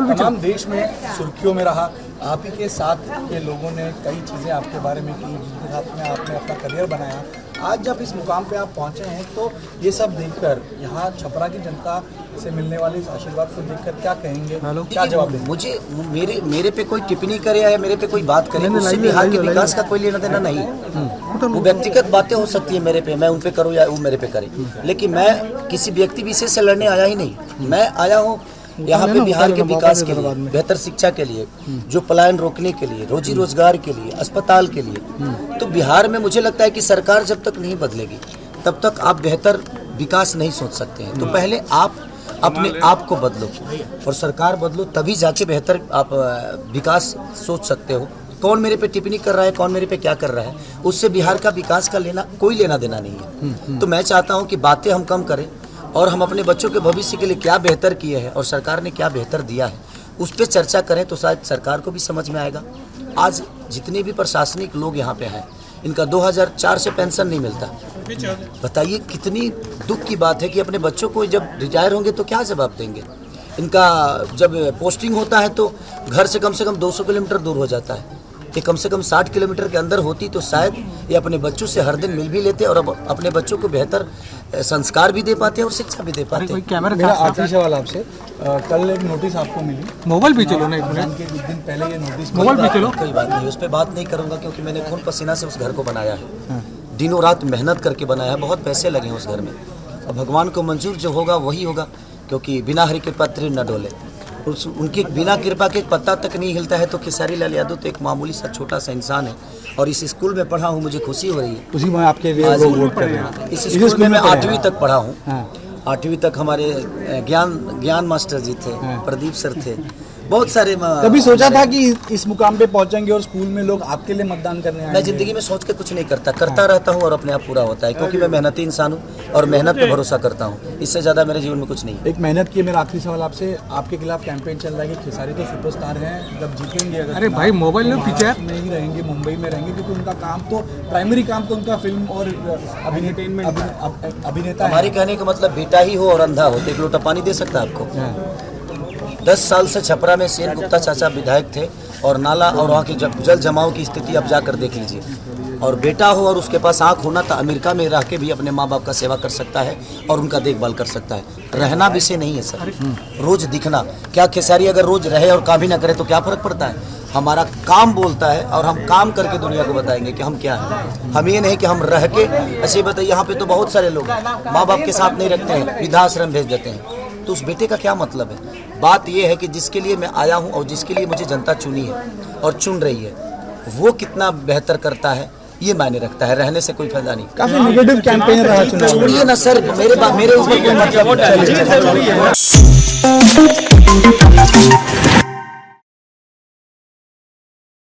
तमाम देश में सुर्खियों में रहा। आप ही के साथ के लोगों ने कई चीज़ें आपके बारे में की, जिनके साथ में आपने अपना करियर बनाया। आज जब इस मुकाम पे आप पहुंचे हैं तो ये सब देखकर यहाँ छपरा की जनता से मिलने वाले इस आशीर्वाद को देखकर क्या कहेंगे, क्या जवाब देंगे? मुझे मेरे पे कोई टिप्पणी करे या मेरे पे कोई बात करे, उससे बिहार के विकास का कोई लेना देना नहीं। वो व्यक्तिगत बातें हो सकती है मेरे पे, मैं उन पे करूँ या वो मेरे पे करे, लेकिन मैं किसी व्यक्ति विशेष से लड़ने आया ही नहीं। मैं आया हूँ यहाँ पे बिहार के विकास के लिए, बेहतर शिक्षा के लिए, जो पलायन रोकने के लिए, रोजी रोजगार के लिए, अस्पताल के लिए। तो बिहार में मुझे लगता है कि सरकार जब तक नहीं बदलेगी तब तक आप बेहतर विकास नहीं सोच सकते हैं। तो पहले आप अपने आप को बदलो और सरकार बदलो, तभी जाके बेहतर आप विकास सोच सकते हो। कौन मेरे पे टिप्पणी कर रहा है, कौन मेरे पे क्या कर रहा है, उससे बिहार का विकास का कोई लेना देना नहीं है। तो मैं चाहता हूँ कि बातें हम कम करें और हम अपने बच्चों के भविष्य के लिए क्या बेहतर किए हैं और सरकार ने क्या बेहतर दिया है उस पर चर्चा करें, तो शायद सरकार को भी समझ में आएगा। आज जितने भी प्रशासनिक लोग यहाँ पे हैं, इनका 2004 से पेंशन नहीं मिलता। बताइए कितनी दुख की बात है कि अपने बच्चों को जब रिटायर होंगे तो क्या जवाब देंगे। इनका जब पोस्टिंग होता है तो घर से कम 200 किलोमीटर दूर हो जाता है। ये कम से कम 60 किलोमीटर के अंदर होती तो शायद ये अपने बच्चों से हर दिन मिल भी लेते और अब अपने बच्चों को बेहतर संस्कार भी दे पाते और शिक्षा भी दे पाते। मेरा आखिरी सवाल आपसे, कल एक नोटिस आपको मिली, मोबाइल भी चलो ना, एक दिन पहले ये नोटिस, मोबाइल भी चलो। कोई बात नहीं, उस पर बात नहीं करूँगा क्योंकि मैंने खून पसीना से उस घर को बनाया है, दिनों रात मेहनत करके बनाया है, बहुत पैसे लगे हैं उस घर में। और भगवान को मंजूर जो होगा वही होगा, क्योंकि बिना हरि कृपा तीर न डोले। उनके बिना कृपा के एक पत्ता तक नहीं हिलता है। तो खेसारी लाल यादव तो एक मामूली सा छोटा सा इंसान है और इस स्कूल में पढ़ा हूँ, मुझे खुशी हो रही है। उसी में आपके लिए लोग वोट कर रहे हैं। इस स्कूल में मैं 8वीं तक पढ़ा हूँ। 8वीं तक हमारे ज्ञान मास्टर जी थे, प्रदीप सर थे, बहुत सारे। कभी सोचा था कि इस मुकाम पे पहुंचेंगे और स्कूल में लोग आपके लिए मतदान करने आएंगे? मैं जिंदगी में सोच के कुछ नहीं करता रहता हूँ और अपने आप पूरा होता है, क्योंकि मैं मेहनती इंसान हूँ और मेहनत पे भरोसा करता हूँ। इससे ज़्यादा मेरे जीवन में कुछ नहीं है। एक मेहनत की मेरा आखिरी सवाल आपसे, आपके खिलाफ कैंपेन चल रहा है कि खेसारी तो सुपरस्टार हैं, जब जीतेंगे अगर अरे भाई मोबाइल में पीछे नहीं रहेंगे, मुंबई में रहेंगे, क्योंकि उनका काम तो प्राइमरी काम तो उनका फिल्म और अभिनेता। हमारे कहने का मतलब बेटा ही हो और अंधा हो तो एक लोटा पानी दे सकता है आपको। 10 साल से छपरा में सेन गुप्ता चाचा विधायक थे और नाला और वहाँ की जल जमाव की स्थिति अब जाकर देख लीजिए। और बेटा हो और उसके पास आँख होना तो अमेरिका में रह के भी अपने माँ बाप का सेवा कर सकता है और उनका देखभाल कर सकता है। रहना विषय नहीं है सर, रोज दिखना। क्या खेसारी अगर रोज रहे और काम भी ना करे तो क्या फर्क पड़ता है? हमारा काम बोलता है और हम काम करके दुनिया को बताएंगे कि हम क्या हैं। हम ये नहीं कि हम रह के ऐसे बताइए। यहाँ पे तो बहुत सारे लोग माँ बाप के साथ नहीं रखते हैं, वृद्धाश्रम भेज देते हैं। तो उस बेटे का क्या मतलब है? बात यह है कि जिसके लिए मैं आया हूं और जिसके लिए मुझे जनता चुनी है और चुन रही है, वो कितना बेहतर करता है ये मायने रखता है। रहने से कोई फायदा नहीं। काफी नेगेटिव कैंपेन रहा चुनाव। छोड़िए ना सर, मेरे ऊपर कोई मतलब